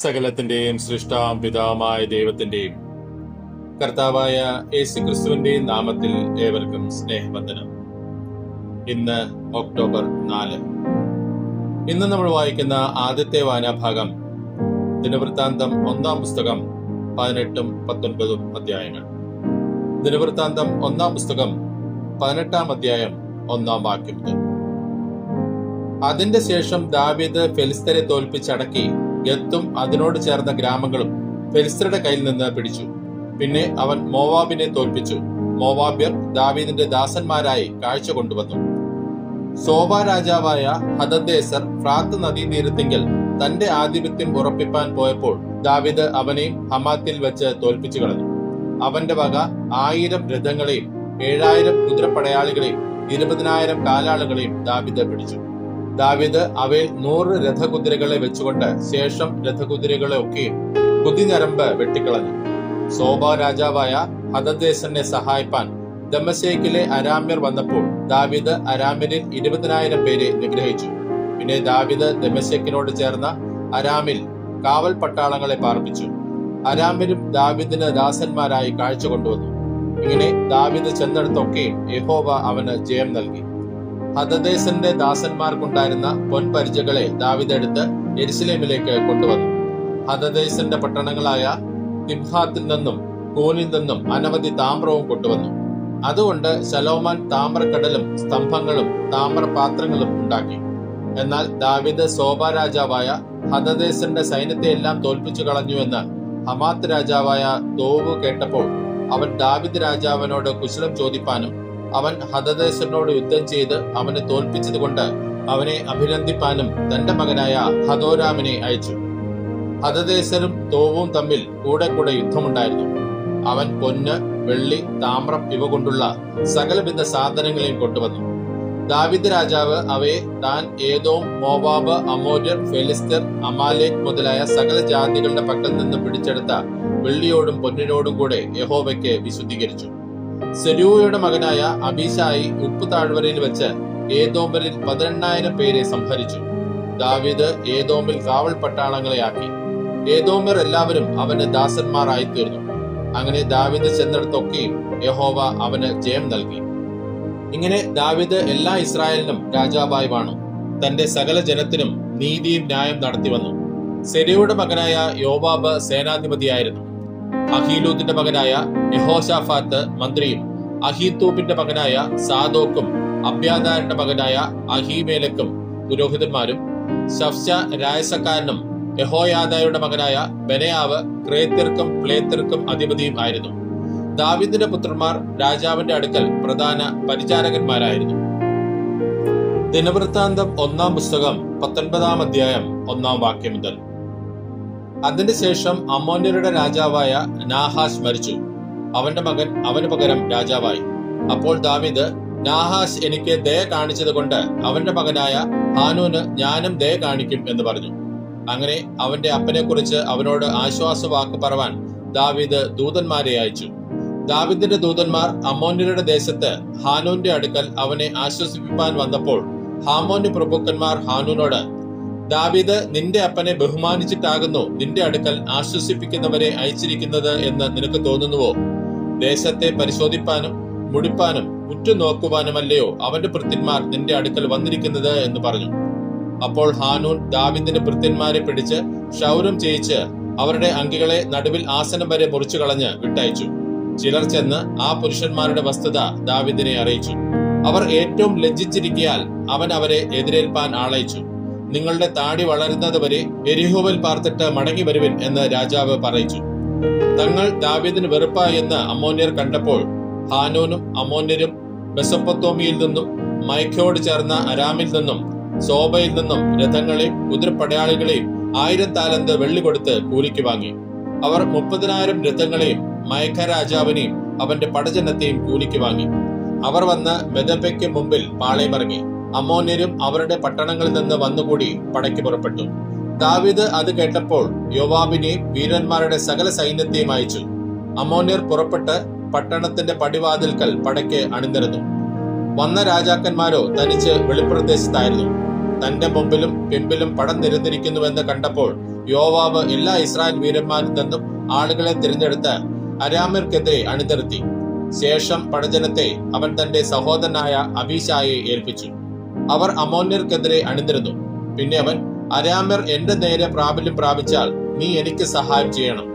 സകലത്തിന്റെയും സൃഷ്ടാവും പിതാവുമായ ദൈവത്തിന്റെയും കർത്താവായ യേശുക്രിസ്തുവിന്റെയും നാമത്തിൽ ഏവർക്കും സ്നേഹവന്ദനം. ഇന്ന് ഒക്ടോബർ 4. ഇന്ന് നമ്മൾ വായിക്കുന്ന ആദ്യത്തെ വായനാഭാഗം ദിനവൃത്താന്തം 1-ാം പുസ്തകം 18-ഉം 19-ഉം അധ്യായങ്ങൾ. ദിനവൃത്താന്തം 1-ാം പുസ്തകം 18-ാം അധ്യായം 1-ാം വാക്യം മുതൽ. അതിന്റെ ശേഷം ദാവീദ് ഫെലിസ്ത്യരെ തോൽപ്പിച്ചടക്കി ഗത്തും അതിനോട് ചേർന്ന ഗ്രാമങ്ങളും ഫെലിസ്ത്യരുടെ കയ്യിൽ നിന്ന് പിടിച്ചു. പിന്നെ അവൻ മോവാബിനെ തോൽപ്പിച്ചു. മോവാബ്യർ ദാവീദിന്റെ ദാസന്മാരായി കാഴ്ച കൊണ്ടുവന്നു. സോബ രാജാവായ ഹദദേസർ ഫ്രാത്ത് നദീതീരത്തിങ്കൽ തന്റെ ആധിപത്യം ഉറപ്പിപ്പാൻ പോയപ്പോൾ ദാവീദ് അവനെയും ഹമാത്തിൽ വെച്ച് തോൽപ്പിച്ചു കളഞ്ഞു. അവന്റെ വക 1000 രഥങ്ങളെയും 7000 കുതിരപ്പടയാളികളെയും 20,000 കാലാളുകളെയും ദാവീദ് പിടിച്ചു. ദാവീദ് അവയിൽ 100 രഥകുതിരകളെ വെച്ചുകൊണ്ട് ശേഷം രഥകുതിരകളെ ഒക്കെയും കുതിഞരമ്പ് വെട്ടിക്കളഞ്ഞു. സോബ രാജാവായ ഹദദേസനെ സഹായിപ്പാൻ ദമശേക്കിലെ അരാമ്യർ വന്നപ്പോൾ ദാവീദ് അരാമ്യരിൽ 20,000 പേരെ നിഗ്രഹിച്ചു. പിന്നെ ദാവീദ് ദമശേക്കിനോട് ചേർന്ന അരാമിൽ കാവൽ പട്ടാളങ്ങളെ പാർപ്പിച്ചു. അരാമ്യരും ദാവീദിന് ദാസന്മാരായി കാഴ്ച കൊണ്ടുവന്നു. ഇങ്ങനെ ദാവീദ് ചെന്നിടത്തൊക്കെയും യഹോവ അവന് ജയം നൽകി. ഹദദേസന്റെ ദാസന്മാർക്കുണ്ടായിരുന്ന പൊൻപരിചകളെ ദാവീദ് എടുത്ത് യെരുശലേമിലേക്ക് കൊണ്ടുവന്നു. ഹദദേസന്റെ പട്ടണങ്ങളായ തിംഹാത്തിൽ നിന്നും കൂനിൽ നിന്നും അനവധി താമ്രവും കൊണ്ടുവന്നു. അതുകൊണ്ട് ശലോമോൻ താമ്രക്കടലും സ്തംഭങ്ങളും താമ്രപാത്രങ്ങളും ഉണ്ടാക്കി. എന്നാൽ ദാവീദ് സോബ രാജാവായ ഹദദേസന്റെ സൈന്യത്തെ എല്ലാം തോൽപ്പിച്ചു കളഞ്ഞു എന്ന് ഹമാത്ത് രാജാവായ തോവ് കേട്ടപ്പോൾ അവൻ ദാവീദ് രാജാവിനോട് കുശലം ചോദിപ്പാനും അവൻ ഹദദേസനോട് യുദ്ധം ചെയ്ത് അവനെ തോൽപ്പിച്ചത് കൊണ്ട് അവനെ അഭിനന്ദിപ്പാനും തന്റെ മകനായ ഹദോരാമിനെ അയച്ചു. ഹദദേസനും തോവും തമ്മിൽ കൂടെ കൂടെ യുദ്ധമുണ്ടായിരുന്നു. അവൻ പൊന്ന്, വെള്ളി, താമ്രം ഇവ കൊണ്ടുള്ള സകലവിധ സാധനങ്ങളെയും കൊണ്ടുവന്നു. ദാവീദ് രാജാവ് അവയെ താൻ ഏദോം, മോവാബ്, അമോര്യർ, ഫെലിസ്ത്യർ, അമാലേക്ക് മുതലായ സകല ജാതികളുടെ പക്കൽ നിന്ന് പിടിച്ചെടുത്ത വെള്ളിയോടും പൊന്നിനോടും കൂടെ യഹോവയ്ക്ക് വിശുദ്ധീകരിച്ചു. സെരൂയയുടെ മകനായ അബീശായി ഉപ്പ് താഴ്വരയിൽ വെച്ച് ഏദോമിൽ 18,000 പേരെ സംഹരിച്ചു. ദാവീദ് ഏദോമിൽ കാവൽ പട്ടാളങ്ങളെ ആക്കി. ഏദോമ്യർ എല്ലാവരും അവന് ദാസന്മാരായി തീർന്നു. അങ്ങനെ ദാവീദ് ചെന്നിടത്തൊക്കെയും യഹോവ അവന് ജയം നൽകി. ഇങ്ങനെ ദാവീദ് എല്ലാ ഇസ്രായേലിനും രാജാവായി വാണു. തന്റെ സകല ജനത്തിനും നീതിയും ന്യായം നടത്തി വന്നു. സെരൂയുടെ മകനായ യോവാബ് സേനാധിപതിയായിരുന്നു. അഹീലൂദിന്റെ മകനായ യഹോശാഫാത്ത് മന്ത്രിയും അഹീത്തൂബിന്റെ മകനായ സാദോക്കും അബ്യാഥാരിന്റെ മകനായ അഹീമേലക്കും പുരോഹിതന്മാരും ശഫ്ശ രായസക്കാരനും യഹോയാദയുടെ മകനായ ബെനയാവ് ക്രേത്യർക്കും പ്ലേത്യർക്കും അധിപതിയും ആയിരുന്നു. ദാവീദിന്റെ പുത്രന്മാർ രാജാവിന്റെ അടുക്കൽ പ്രധാന പരിചാരകന്മാരായിരുന്നു. ദിനവൃത്താന്തം 1-ാം പുസ്തകം 19-ാം അധ്യായം 1-ാം വാക്യം മുതൽ. അതിന്റെ ശേഷം അമ്മോന്യരുടെ രാജാവായ നാഹാശ് മരിച്ചു. അവന്റെ മകൻ അവന് പകരം രാജാവായി. അപ്പോൾ ദാവീദ്, നാഹാശ് എനിക്ക് ദയ കാണിച്ചത് കൊണ്ട് അവന്റെ മകനായ ഹാനൂന് ഞാനും ദയ കാണിക്കും എന്ന് പറഞ്ഞു. അങ്ങനെ അവന്റെ അപ്പനെ കുറിച്ച് അവനോട് ആശ്വാസവാക്ക് പറവാൻ ദാവീദ് ദൂതന്മാരെ അയച്ചു. ദാവീദിന്റെ ദൂതന്മാർ അമ്മോന്യരുടെ ദേശത്ത് ഹാനൂന്റെ അടുക്കൽ അവനെ ആശ്വസിപ്പിക്കാൻ വന്നപ്പോൾ ഹാമോന്യ പ്രഭുക്കന്മാർ ഹാനൂനോട്, ദാവീദ് നിന്റെ അപ്പനെ ബഹുമാനിച്ചിട്ടാകുന്നു നിന്റെ അടുക്കൽ ആശ്വസിപ്പിക്കുന്നവരെ അയച്ചിരിക്കുന്നത് എന്ന് നിനക്ക് തോന്നുന്നുവോ? ദേശത്തെ പരിശോധിപ്പാനും മുടിപ്പാനും ഉറ്റുനോക്കുവാനുമല്ലയോ അവന്റെ ഭൃത്യന്മാർ നിന്റെ അടുക്കൽ വന്നിരിക്കുന്നത് എന്ന് പറഞ്ഞു. അപ്പോൾ ഹാനൂൻ ദാവീദിന്റെ ഭൃത്യന്മാരെ പിടിച്ച് ക്ഷൗരം ചെയ്യിച്ച് അവരുടെ അങ്കികളെ നടുവിൽ ആസനം വരെ മുറിച്ചു കളഞ്ഞ് വിട്ടയച്ചു. ചിലർ ചെന്ന് ആ പുരുഷന്മാരുടെ വസ്തുത ദാവീദിനെ അറിയിച്ചു. അവർ ഏറ്റവും ലജ്ജിച്ചിരിക്കയാൽ അവൻ അവരെ എതിരേൽപ്പാൻ ആളയച്ചു. നിങ്ങളുടെ താടി വളരുന്നത് വരെ യെരിഹോവിൽ പാർത്തിട്ട് മടങ്ങി വരുവിൻ എന്ന് രാജാവ് പറയിച്ചു. തങ്ങൾ ദാവീദിന് വെറുപ്പായി എന്ന് അമ്മോന്യർ കണ്ടപ്പോൾ ഹാനൂനും അമ്മോന്യരും മെസൊപ്പൊത്തോമിയിൽ നിന്നും മയഖയോട് ചേർന്ന അരാമിൽ നിന്നും സോബയിൽ നിന്നും രഥങ്ങളെയും കുതിരപ്പടയാളികളെയും 1000 താലന്ത് വെള്ളി കൊടുത്ത് കൂലിക്ക് വാങ്ങി. അവർ 30,000 രഥങ്ങളെയും മയഖ രാജാവിനെയും അവന്റെ പടജനത്തെയും കൂലിക്ക് വാങ്ങി. അവർ വന്ന് മെദബയ്ക്ക് മുമ്പിൽ പാളയമിറങ്ങി. അമ്മോന്യരും അവരുടെ പട്ടണങ്ങളിൽ നിന്ന് വന്നുകൂടി പടയ്ക്ക് പുറപ്പെട്ടു. ദാവീദ് അത് കേട്ടപ്പോൾ യോവാബിനെയും വീരന്മാരുടെ സകല സൈന്യത്തെയും അയച്ചു. അമ്മോന്യർ പുറപ്പെട്ട് പട്ടണത്തിന്റെ പടിവാതിൽക്കൽ പടയ്ക്ക് അണിനിരന്നു. വന്ന രാജാക്കന്മാരോ തനിച്ച് വെളിപ്രദേശത്തായിരുന്നു. തന്റെ മുമ്പിലും പിമ്പിലും പടം നിരന്നിരിക്കുന്നുവെന്ന് കണ്ടപ്പോൾ യോവാബ് എല്ലാ ഇസ്രായേൽ വീരന്മാരിൽ നിന്നും ആളുകളെ തിരഞ്ഞെടുത്ത് അരാമ്യർക്കെതിരെ അണിനിരത്തി. ശേഷം പടജനത്തെ അവൻ തന്റെ സഹോദരനായ അബീശായെ ഏൽപ്പിച്ചു. അവർ അമ്മോന്യർക്കെതിരെ അണിനിരന്നു. പിന്നെ അവൻ, അരാമ്യർ എന്റെ നേരെ പ്രാബല്യം പ്രാപിച്ചാൽ നീ എനിക്ക് സഹായം ചെയ്യണം.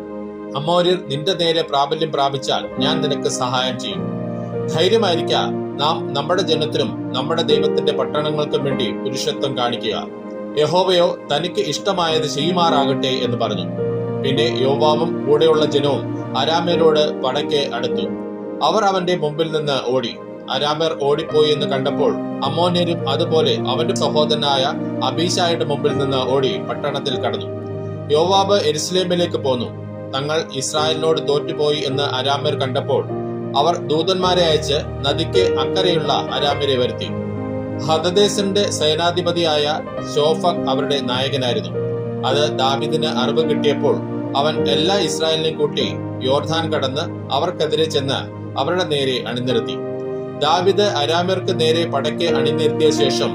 അമ്മോന്യർ നിന്റെ നേരെ പ്രാബല്യം പ്രാപിച്ചാൽ ഞാൻ നിനക്ക് സഹായം ചെയ്യും. ധൈര്യമായിരിക്ക, നാം നമ്മുടെ ജനത്തിനും നമ്മുടെ ദൈവത്തിന്റെ പട്ടണങ്ങൾക്കും വേണ്ടി പുരുഷത്വം കാണിക്കുക. യഹോവയോ തനിക്ക് ഇഷ്ടമായത് ചെയ്യുമാറാകട്ടെ എന്ന് പറഞ്ഞു. പിന്നെ യോവാബും കൂടെയുള്ള ജനവും അരാമ്യരോട് പടയ്ക്ക് അടുത്തു. അവർ അവന്റെ മുമ്പിൽ നിന്ന് ഓടി. അരാമ്യർ ഓടിപ്പോയി എന്ന് കണ്ടപ്പോൾ അമ്മോന്യരും അതുപോലെ അവന്റെ സഹോദരനായ അബീശായുടെ മുമ്പിൽ നിന്ന് ഓടി പട്ടണത്തിൽ കടന്നു. യോവാബ് യെരൂശലേമിലേക്ക് പോന്നു. തങ്ങൾ ഇസ്രായേലിനോട് തോറ്റുപോയി എന്ന് അരാമ്യർ കണ്ടപ്പോൾ അവർ ദൂതന്മാരെ അയച്ച് നദിക്ക് അക്കരെയുള്ള അരാമ്യരെ വരുത്തി. ഹദദേസന്റെ സേനാധിപതിയായ ശോഫക് അവരുടെ നായകനായിരുന്നു. അത് ദാവീദിന് അറിവ് കിട്ടിയപ്പോൾ അവൻ എല്ലാ ഇസ്രായേലിനെയും കൂട്ടി യോർദാൻ കടന്ന് അവർക്കെതിരെ ചെന്ന് അവരുടെ നേരെ അണിനിരത്തി. ദാവീദ് അരാമ്യർക്ക് നേരെ പടയ്ക്ക് അണിനിരത്തിയ ശേഷം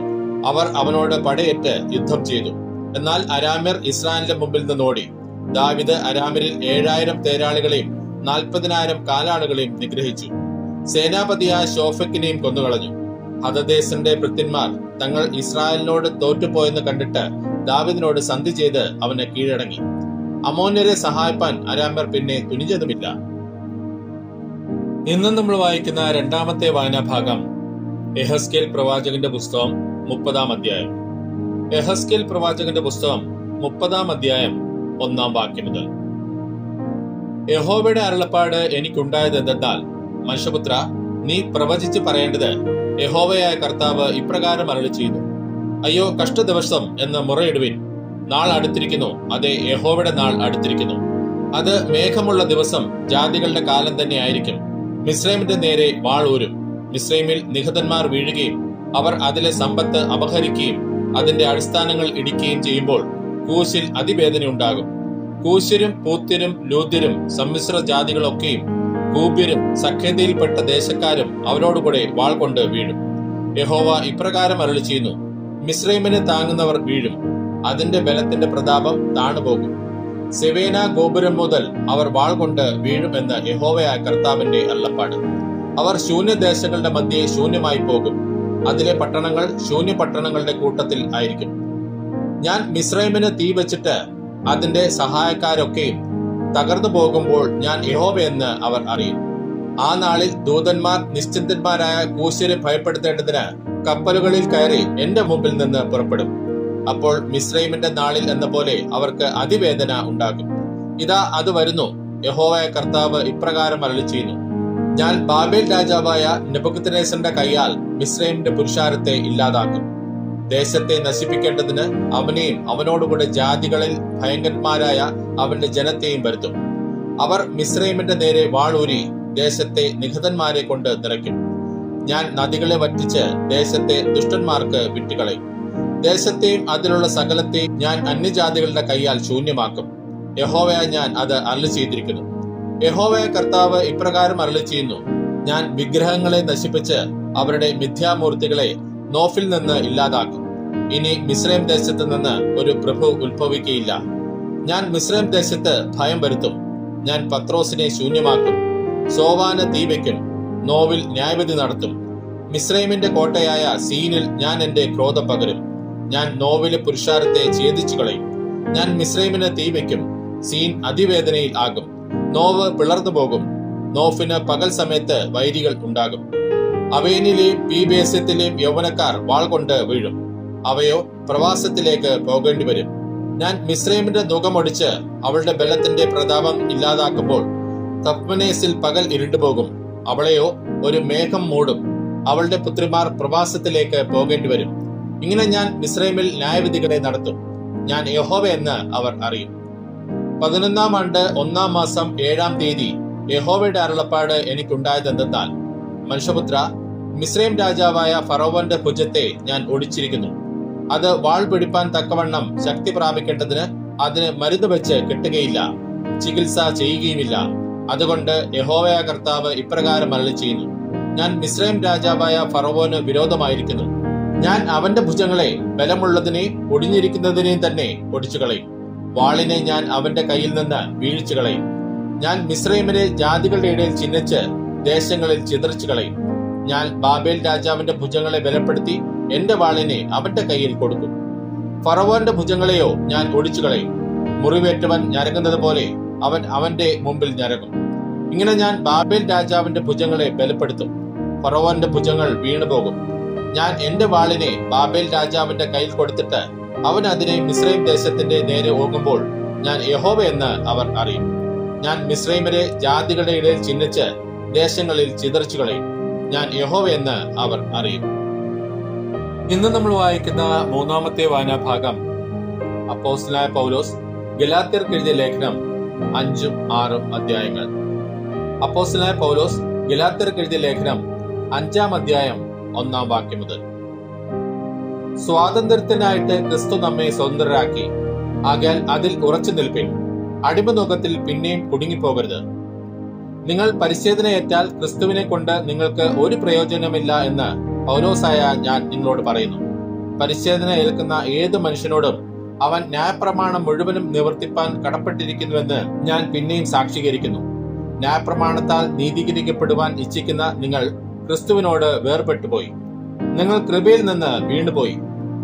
അവർ അവനോട് പടയേറ്റ് യുദ്ധം ചെയ്തു. എന്നാൽ അരാമ്യർ ഇസ്രായേലിന്റെ മുമ്പിൽ നിന്നോടി. ദാവീദ് അരാമ്യരിൽ 7000 തേരാളികളെയും 40,000 കാലാളുകളെയും നിഗ്രഹിച്ചു. സേനാപതിയായ ശോഫക്കിനെയും കൊന്നുകളഞ്ഞു. ഹദദേസന്റെ ഭൃത്യന്മാർ തങ്ങൾ ഇസ്രായേലിനോട് തോറ്റുപോയെന്ന് കണ്ടിട്ട് ദാവീദിനോട് സന്ധി ചെയ്ത് അവനെ കീഴടങ്ങി. അമ്മോന്യരെ സഹായിപ്പാൻ അരാമ്യർ പിന്നെ തുനിഞ്ഞതുമില്ല. ഇന്ന് നമ്മൾ വായിക്കുന്ന രണ്ടാമത്തെ വായനാഭാഗം യെഹെസ്കേൽ പ്രവാചകന്റെ പുസ്തകം 30-ാം അധ്യായം. യെഹെസ്കേൽ പ്രവാചകന്റെ പുസ്തകം 30-ാം അധ്യായം 1-ാം വാക്യം മുതൽ. യഹോവയുടെ അരുളപ്പാട് എനിക്കുണ്ടായത് എന്തെന്നാൽ, മനുഷ്യപുത്ര, നീ പ്രവചിച്ച് പറയേണ്ടത്, യഹോവയായ കർത്താവ് ഇപ്രകാരം അരുളി ചെയ്യുന്നു. അയ്യോ കഷ്ടദിവസം എന്ന് മുറയിടുവിൻ. നാൾ അടുത്തിരിക്കുന്നു, അതെ, യഹോവയുടെ നാൾ അടുത്തിരിക്കുന്നു. അത് മേഘമുള്ള ദിവസം, ജാതികളുടെ കാലം തന്നെ ആയിരിക്കും. മിസ്രൈമിന്റെ നേരെ വാൾ ഊരും. മിസ്രൈമിൽ നിഹതന്മാർ വീഴുകയും അവർ അതിലെ സമ്പത്ത് അപഹരിക്കുകയും അതിന്റെ അടിസ്ഥാനങ്ങൾ ഇടിക്കുകയും ചെയ്യുമ്പോൾ കൂശിൽ അതിവേദന ഉണ്ടാകും. കൂശ്യരും പൂത്യരും ലൂദ്യരും സമ്മിശ്ര ജാതികളൊക്കെയും കൂബ്യരും സഖ്യതയിൽപ്പെട്ട ദേശക്കാരും അവരോടുകൂടെ വാൾ കൊണ്ട് വീഴും. യഹോവ ഇപ്രകാരം അരുളി ചെയ്യുന്നു, മിസ്രൈമിനെ താങ്ങുന്നവർ വീഴും, അതിന്റെ ബലത്തിന്റെ പ്രതാപം താണുപോകും. സെവേന ഗോപുരം മുതൽ അവർ വാൾ കൊണ്ട് വീഴുമെന്ന് യഹോവയായ കർത്താവിന്റെ അരുളപ്പാട്. അവർ ശൂന്യദേശങ്ങളുടെ മധ്യേ ശൂന്യമായി പോകും. അതിലെ പട്ടണങ്ങൾ ശൂന്യ പട്ടണങ്ങളുടെ കൂട്ടത്തിൽ ആയിരിക്കും. ഞാൻ മിസ്രൈമിന് തീ വെച്ചിട്ട് അതിന്റെ സഹായക്കാരൊക്കെയും തകർന്നു പോകുമ്പോൾ ഞാൻ യഹോവയെന്ന് അവർ അറിയും. ആ നാളിൽ ദൂതന്മാർ നിശ്ചിന്തന്മാരായ കൂശ്യരെ ഭയപ്പെടുത്തേണ്ടതിന് കപ്പലുകളിൽ കയറി എന്റെ മുമ്പിൽ നിന്ന് പുറപ്പെടും. അപ്പോൾ മിസ്രൈമിന്റെ നാളിൽ എന്ന പോലെ അവർക്ക് അതിവേദന ഉണ്ടാകും. ഇതാ അത് വരുന്നു, യഹോവയായ കർത്താവ് ഇപ്രകാരം അരുളി ചെയ്യുന്നു. ഞാൻ ബാബേൽ രാജാവായ നെബൂഖദ്നേസറിന്റെ കൈയാൽ മിസ്രൈമിന്റെ പുരുഷാരത്തെ ഇല്ലാതാക്കും. ദേശത്തെ നശിപ്പിക്കേണ്ടതിന് അവനെയും അവനോടുകൂടെ ജാതികളിൽ ഭയങ്കരന്മാരായ അവന്റെ ജനത്തെയും വരുത്തും. അവർ മിസ്രൈമിന്റെ നേരെ വാളൂരി ദേശത്തെ നിഹതന്മാരെ കൊണ്ട് നിറയ്ക്കും. ഞാൻ നദികളെ വറ്റിച്ച് ദേശത്തെ ദുഷ്ടന്മാർക്ക് വിട്ടുകളയും. ദേശത്തെയും അതിലുള്ള സകലത്തെയും ഞാൻ അന്യജാതികളുടെ കൈയാൽ ശൂന്യമാക്കും. യഹോവയായ ഞാൻ അത് അരുളി ചെയ്തിരിക്കുന്നു. യഹോവയായ കർത്താവ് ഇപ്രകാരം അരുളി ചെയ്യുന്നു, ഞാൻ വിഗ്രഹങ്ങളെ നശിപ്പിച്ച് അവരുടെ മിഥ്യാമൂർത്തികളെ നോഫിൽ നിന്ന് ഇല്ലാതാക്കും. ഇനി മിസ്രൈം ദേശത്ത് നിന്ന് ഒരു പ്രഭു ഉത്ഭവിക്കുകയില്ല. ഞാൻ മിസ്രൈം ദേശത്ത് ഭയം വരുത്തും. ഞാൻ പത്രോസിനെ ശൂന്യമാക്കും. സോവാന് തീ വയ്ക്കും. നോവിൽ ന്യായവിധി നടത്തും. മിസ്രൈമിന്റെ കോട്ടയായ സീനിൽ ഞാൻ എന്റെ ക്രോധം പകരും. ഞാൻ നോവിലെ പുരുഷാരത്തെ ഛേദിച്ചു കളയും. ഞാൻ മിസ്രൈമിന് തീ വയ്ക്കും. സീൻ അതിവേദനയിൽ ആകും. നോവ് പിളർന്നു പോകും. നോഫിന് പകൽ സമയത്ത് വൈരികൾ ഉണ്ടാകും. അവേനിലെയും പീബേസ്യത്തിലെയും യൗവനക്കാർ വാൾ കൊണ്ട് വീഴും. അവയോ പ്രവാസത്തിലേക്ക് പോകേണ്ടി വരും. ഞാൻ മിസ്രൈമിന്റെ നുകമൊടിച്ച് അവളുടെ ബലത്തിന്റെ പ്രതാപം ഇല്ലാതാക്കുമ്പോൾ തപ്മനേസിൽ പകൽ ഇരുണ്ടുപോകും. അവളെയോ ഒരു മേഘം മൂടും. അവളുടെ പുത്രിമാർ പ്രവാസത്തിലേക്ക് പോകേണ്ടി വരും. ഇങ്ങനെ ഞാൻ മിസ്രൈമിൽ ന്യായവിധികളെ നടത്തും. ഞാൻ യഹോവ എന്ന് അവർ അറിയും. 11-ാം ആണ്ട് 1-ാം മാസം 7-ാം തീയതി യഹോവയുടെ അരുളപ്പാട് എനിക്കുണ്ടായതെന്തെന്നാൽ, മനുഷ്യപുത്ര, മിസ്രൈം രാജാവായ ഫറവോന്റെ ഭുജത്തെ ഞാൻ ഒടിച്ചിരിക്കുന്നു. അത് വാൾ പിടിപ്പാൻ തക്കവണ്ണം ശക്തി പ്രാപിക്കേണ്ടതിന് അതിന് മരുന്ന് വെച്ച് കെട്ടുകയില്ല, ചികിത്സ ചെയ്യുകയുമില്ല. അതുകൊണ്ട് യഹോവയായ കർത്താവ് ഇപ്രകാരം അരുളി ചെയ്യുന്നു, ഞാൻ മിസ്രൈം രാജാവായ ഫറവോന് വിരോധമായിരിക്കുന്നു. ഞാൻ അവന്റെ ഭുജങ്ങളെ ബലമുള്ളതിനെയും ഒടിഞ്ഞിരിക്കുന്നതിനെയും തന്നെ ഒടിച്ചുകളയും. വാളിനെ ഞാൻ അവന്റെ കയ്യിൽ നിന്ന് വീഴ്ച കളയും. ഞാൻ മിസ്രയീമിനെ ജാതികളുടെ ഇടയിൽ ചിഹ്നിച്ച് ദേശങ്ങളിൽ ചിതറിച്ചു കളയും. ഞാൻ ബാബേൽ രാജാവിന്റെ ഭുജങ്ങളെ ബലപ്പെടുത്തി എന്റെ വാളിനെ അവന്റെ കയ്യിൽ കൊടുക്കും. ഫറവോന്റെ ഭുജങ്ങളെയോ ഞാൻ ഒടിച്ചു കളയും. മുറിവേറ്റവൻ ഞരങ്ങുന്നത് പോലെ അവൻ അവന്റെ മുമ്പിൽ ഞരങ്ങും. ഇങ്ങനെ ഞാൻ ബാബേൽ രാജാവിന്റെ ഭുജങ്ങളെ ബലപ്പെടുത്തും. ഫറവോന്റെ ഭുജങ്ങൾ വീണുപോകും. ഞാൻ എന്റെ വാളിനെ ബാബേൽ രാജാവിന്റെ കയ്യിൽ കൊടുത്തിട്ട് അവൻ അതിനെ മിസ്രൈം ദേശത്തിന്റെ നേരെ ഓങ്ങുമ്പോൾ ഞാൻ യഹോവ എന്ന് അവർ അറിയും. ഞാൻ മിസ്രൈമിലെ ജാതികളുടെ ഇടയിൽ ചിഹ്നിച്ച് ദേശങ്ങളിൽ ചിതറിച്ചു കളയും. ഞാൻ യഹോവ എന്ന് അവർ അറിയും. ഇന്ന് നമ്മൾ വായിക്കുന്ന മൂന്നാമത്തെ വായനാഭാഗം അപ്പോസ്തലനായ പൗലോസ് ഗലാത്യർക്ക് എഴുതിയ ലേഖനം 5, 6 അധ്യായങ്ങൾ. അപ്പോസ്തലനായ പൗലോസ് ഗലാത്യർക്ക് എഴുതിയ ലേഖനം 5-ാം അധ്യായം 1-ാം വാക്യം മുതൽ. സ്വാതന്ത്ര്യത്തിനായിട്ട് ക്രിസ്തു നമ്മെ സ്വതന്ത്രരാക്കി. ആകയാൽ അതിൽ ഉറച്ചു നിൽപ്പിൻ. അടിമനുഖത്തിൽ പിന്നെയും കുടുങ്ങിപ്പോകരുത്. നിങ്ങൾ പരിച്ഛേദനയേറ്റാൽ ക്രിസ്തുവിനെ കൊണ്ട് നിങ്ങൾക്ക് ഒരു പ്രയോജനമില്ല എന്ന് പൗലോസായ ഞാൻ നിങ്ങളോട് പറയുന്നു. പരിച്ഛേദന ഏൽക്കുന്ന ഏത് മനുഷ്യനോടും അവൻ ന്യായപ്രമാണം മുഴുവനും നിവർത്തിപ്പാൻ കടപ്പെട്ടിരിക്കുന്നുവെന്ന് ഞാൻ പിന്നെയും സാക്ഷീകരിക്കുന്നു. ന്യായപ്രമാണത്താൽ നീതീകരിക്കപ്പെടുവാൻ ഇച്ഛിക്കുന്ന നിങ്ങൾ ക്രിസ്തുവിനോട് വേർപെട്ടുപോയി. നിങ്ങൾ കൃപയിൽ നിന്ന് വീണുപോയി.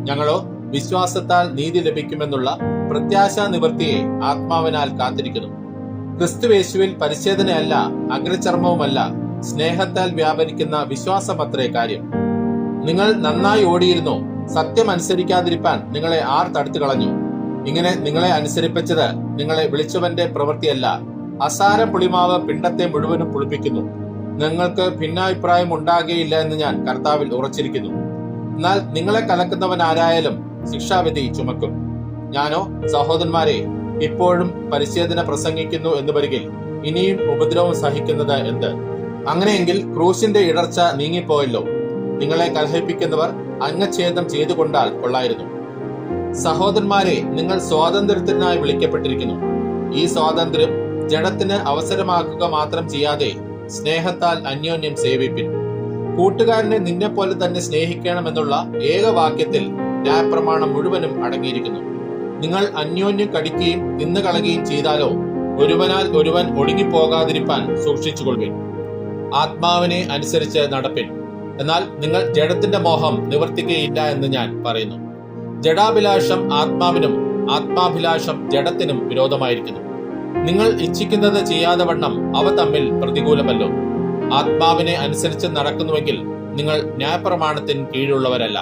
ഞങ്ങളോ വിശ്വാസത്താൽ നീതി ലഭിക്കുമെന്നുള്ള പ്രത്യാശാ നിവൃത്തിയെ ആത്മാവിനാൽ കാത്തിരിക്കുന്നു. ക്രിസ്തുയേശുവിൽ പരിച്ഛേദനയല്ല, അഗ്രചർമ്മവുമല്ല, സ്നേഹത്താൽ വ്യാപരിക്കുന്ന വിശ്വാസമത്രേ കാര്യം. നിങ്ങൾ നന്നായി ഓടിയിരുന്നു. സത്യം അനുസരിക്കാതിരിപ്പാൻ നിങ്ങളെ ആർ തടുത്തു കളഞ്ഞു? ഇങ്ങനെ നിങ്ങളെ അനുസരിപ്പിച്ചത് നിങ്ങളെ വിളിച്ചവന്റെ പ്രവൃത്തിയല്ല. അസാരം പുളിമാവ് പിണ്ടത്തെ മുഴുവനും പുളിപ്പിക്കുന്നു. നിങ്ങൾക്ക് ഭിന്നാഭിപ്രായം ഉണ്ടാകുകയില്ല എന്ന് ഞാൻ കർത്താവിൽ ഉറച്ചിരിക്കുന്നു. എന്നാൽ നിങ്ങളെ കലക്കുന്നവൻ ആരായാലും ശിക്ഷാവിധി ചുമക്കും. ഞാനോ സഹോദരന്മാരെ ഇപ്പോഴും പരിച്ഛേദന പ്രസംഗിക്കുന്നു എന്ന് വരികിൽ ഇനിയും ഉപദ്രവം സഹിക്കുന്നത് എന്ത്? അങ്ങനെയെങ്കിൽ ക്രൂശിന്റെ ഇടർച്ച നീങ്ങിപ്പോയല്ലോ. നിങ്ങളെ കലഹിപ്പിക്കുന്നവർ അംഗച്ഛേദം ചെയ്തുകൊണ്ടാൽ കൊള്ളായിരുന്നു. സഹോദരന്മാരെ, നിങ്ങൾ സ്വാതന്ത്ര്യത്തിനായി വിളിക്കപ്പെട്ടിരിക്കുന്നു. ഈ സ്വാതന്ത്ര്യം ജഡത്തിന് അവസരമാക്കുക മാത്രം ചെയ്യാതെ സ്നേഹത്താൽ അന്യോന്യം സേവിപ്പിൻ. കൂട്ടുകാരനെ നിന്നെ പോലെ തന്നെ സ്നേഹിക്കണമെന്നുള്ള ഏകവാക്യത്തിൽ ന്യായപ്രമാണം മുഴുവനും അടങ്ങിയിരിക്കുന്നു. നിങ്ങൾ അന്യോന്യം കടിക്കുകയും തിന്നുകളയുകയും ചെയ്താലോ ഒരുവനാൽ ഒരുവൻ ഒടുങ്ങിപ്പോകാതിരിപ്പാൻ സൂക്ഷിച്ചുകൊള്ളുവിൻ. ആത്മാവിനെ അനുസരിച്ച് നടപ്പിൻ. എന്നാൽ നിങ്ങൾ ജഡത്തിന്റെ മോഹം നിവർത്തിക്കുകയില്ല എന്ന് ഞാൻ പറയുന്നു. ജഡാഭിലാഷം ആത്മാവിനും ആത്മാഭിലാഷം ജഡത്തിനും വിരോധമായിരിക്കുന്നു. നിങ്ങൾ ഇച്ഛിക്കുന്നത് ചെയ്യാതെ വണ്ണം അവ തമ്മിൽ പ്രതികൂലമല്ലോ. ആത്മാവിനെ അനുസരിച്ച് നടക്കുന്നുവെങ്കിൽ നിങ്ങൾ ന്യായപ്രമാണത്തിന് കീഴുള്ളവരല്ല.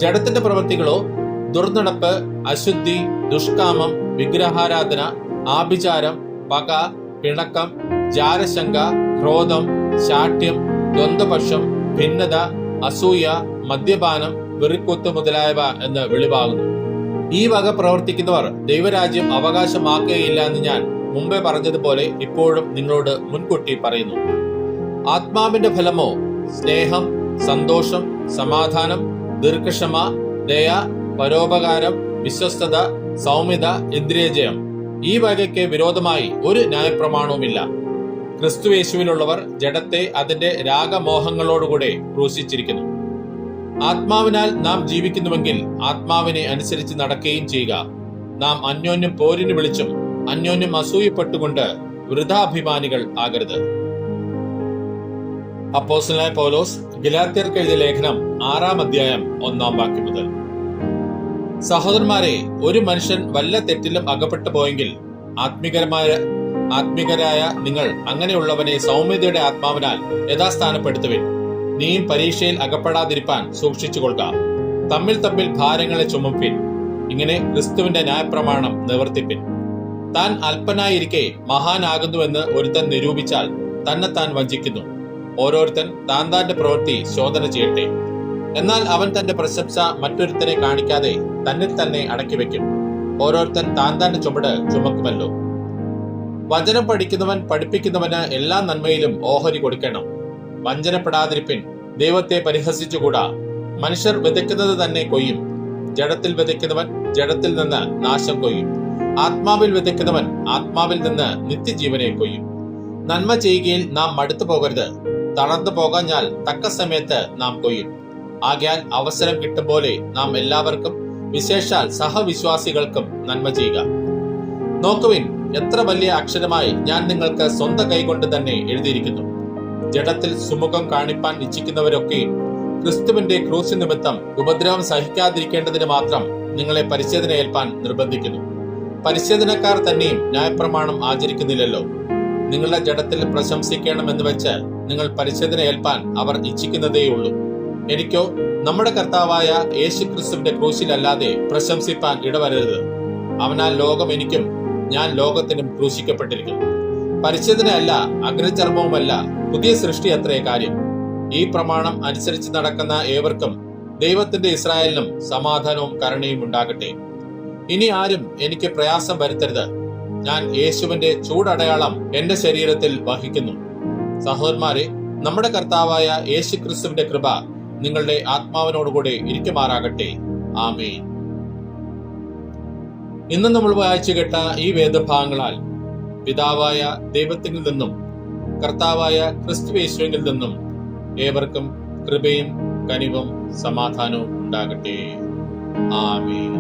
ജഡത്തിന്റെ പ്രവൃത്തികളോ ദുർനടപ്പ്, അശുദ്ധി, ദുഷ്കാമം, വിഗ്രഹാരാധന, ആഭിചാരം, പക, പിണക്കം, ജാരശങ്ക, ക്രോധം, ശാഠ്യം, ദ്വന്ദ്വപക്ഷം, ഭിന്നത, അസൂയ, മദ്യപാനം, വെറിക്കൂത്ത് മുതലായവ എന്ന് വെളിവാകുന്നു. ഈ വക പ്രവർത്തിക്കുന്നവർ ദൈവരാജ്യം അവകാശമാക്കുകയില്ല എന്ന് ഞാൻ മുമ്പേ പറഞ്ഞതുപോലെ ഇപ്പോഴും നിങ്ങളോട് മുൻകൂട്ടി പറയുന്നു. ആത്മാവിന്റെ ഫലമോ സ്നേഹം, സന്തോഷം, സമാധാനം, ദീർഘക്ഷമ, ദയ, പരോപകാരം, വിശ്വസ്തത, സൗമ്യത, ഇന്ദ്രിയജയം. ഈ വകയ്ക്ക് വിരോധമായി ഒരു ന്യായപ്രമാണവുമില്ല. ക്രിസ്തുയേശുവിലുള്ളവർ ജഡത്തെ അതിന്റെ രാഗമോഹങ്ങളോടുകൂടെ ക്രൂശിച്ചിരിക്കുന്നു. ആത്മാവിനാൽ നാം ജീവിക്കുന്നുവെങ്കിൽ ആത്മാവിനെ അനുസരിച്ച് നടക്കുകയും ചെയ്യുക. നാം അന്യോന്യം പോരിന് വിളിച്ചും അന്യോന്യം അസൂയപ്പെട്ടുകൊണ്ട് വൃഥാഭിമാനികൾ ആകരുത്. അപ്പോസ്തലനായ പൗലോസ് ഗലാത്യർക്ക് എഴുതിയ ലേഖനം 6-ാം അധ്യായം 1-ാം വാക്യം മുതൽ. സഹോദരന്മാരെ, ഒരു മനുഷ്യൻ വല്ല തെറ്റിലും അകപ്പെട്ടു പോയെങ്കിൽ ആത്മികരായ നിങ്ങൾ അങ്ങനെയുള്ളവനെ സൗമ്യതയുടെ ആത്മാവിനാൽ യഥാസ്ഥാനപ്പെടുത്തുവിൻ. നീയും പരീക്ഷയിൽ അകപ്പെടാതിരിപ്പാൻ സൂക്ഷിച്ചുകൊള്ളുക. തമ്മിൽ തമ്മിൽ ഭാരങ്ങളെ ചുമപ്പിൻ. ഇങ്ങനെ ക്രിസ്തുവിന്റെ ന്യായപ്രമാണം നിവർത്തിപ്പിൻ. താൻ അല്പനായിരിക്കെ മഹാനാകുന്നുവെന്ന് ഒരുത്തൻ നിരൂപിച്ചാൽ തന്നെത്താൻ വഞ്ചിക്കുന്നു. ഓരോരുത്തൻ താന്റെ പ്രവൃത്തി ശോധന ചെയ്യട്ടെ. എന്നാൽ അവൻ തന്റെ പ്രശംസ മറ്റൊരുത്തനെ കാണിക്കാതെ തന്നിൽ തന്നെ അടക്കി വെക്കും. ഓരോരുത്തൻ താന്റെ ചുമട് ചുമക്കുമല്ലോ. വചനം പഠിക്കുന്നവൻ പഠിപ്പിക്കുന്നവന് എല്ലാ നന്മയിലും ഓഹരി കൊടുക്കണം. വഞ്ചനപ്പെടാതിരിപ്പിൻ. ദൈവത്തെ പരിഹസിച്ചുകൂടാ. മനുഷ്യർ വിതയ്ക്കുന്നത് തന്നെ കൊയ്യും. ജഡത്തിൽ വിതയ്ക്കുന്നവൻ ജഡത്തിൽ നിന്ന് നാശം കൊയ്യും. ആത്മാവിൽ വിതയ്ക്കുന്നവൻ ആത്മാവിൽ നിന്ന് നിത്യജീവനെ കൊയ്യും. നന്മ ചെയ്യുകയിൽ നാം മടുത്തു പോകരുത്. തളർന്നു പോകാഞ്ഞാൽ തക്ക സമയത്ത് നാം കൊയ്യും. ആകയാൽ അവസരം കിട്ടും പോലെ നാം എല്ലാവർക്കും, വിശേഷാൽ സഹവിശ്വാസികൾക്കും നന്മ ചെയ്യുക. നോക്കുവിൻ, എത്ര വലിയ അക്ഷരമായി ഞാൻ നിങ്ങൾക്ക് സ്വന്തം കൈകൊണ്ട് തന്നെ എഴുതിയിരിക്കുന്നു. ജഡത്തിൽ സുമുഖം കാണിപ്പാൻ ഇച്ഛിക്കുന്നവരൊക്കെ ക്രിസ്തുവിന്റെ ക്രൂശ് നിമിത്തം ഉപദ്രവം സഹിക്കാതിരിക്കേണ്ടതിന് മാത്രം നിങ്ങളെ പരിച്ഛേദന ഏൽപ്പാൻ നിർബന്ധിക്കുന്നു. പരിച്ഛേദനക്കാർ തന്നെയും ന്യായപ്രമാണം ആചരിക്കുന്നില്ലല്ലോ. നിങ്ങളുടെ ജഡത്തിൽ പ്രശംസിക്കണമെന്ന് വെച്ച് നിങ്ങൾ പരിച്ഛേദന ഏൽപ്പാൻ അവർ ഇച്ഛിക്കുന്നതേയുള്ളൂ. എനിക്കോ നമ്മുടെ കർത്താവായ യേശു ക്രിസ്തുവിന്റെ ക്രൂശിലല്ലാതെ പ്രശംസിപ്പാൻ ഇടവരരുത്. അവനാൽ ലോകം എനിക്കും ഞാൻ ലോകത്തിനും ക്രൂശിക്കപ്പെട്ടിരിക്കുന്നു. പരിച്ഛേദനയല്ല, അഗ്രചർമ്മവുമല്ല, പുതിയ സൃഷ്ടി അത്രേ കാര്യം. ഈ പ്രമാണം അനുസരിച്ച് നടക്കുന്ന ഏവർക്കും ദൈവത്തിന്റെ ഇസ്രായേലിനും സമാധാനവും കരുണയും ഉണ്ടാകട്ടെ. ഇനി ആരും എനിക്ക് പ്രയാസം വരുത്തരുത്. ഞാൻ യേശുവിന്റെ ചൂടടയാളം എന്റെ ശരീരത്തിൽ വഹിക്കുന്നു. സഹോദരന്മാരെ, നമ്മുടെ കർത്താവായ യേശു ക്രിസ്തുവിന്റെ കൃപ നിങ്ങളുടെ ആത്മാവിനോടുകൂടെ ഇരിക്കുമാറാകട്ടെ. ആമേൻ. ഇന്ന് നമ്മൾ വായിച്ചു കേട്ട ഈ വേദഭാഗങ്ങളാൽ പിതാവായ ദൈവത്തിൽ നിന്നും കർത്താവായ ക്രിസ്തു യേശുവിൽ നിന്നും ഏവർക്കും കൃപയും കനിവും സമാധാനവും ഉണ്ടാകട്ടെ. ആമേൻ.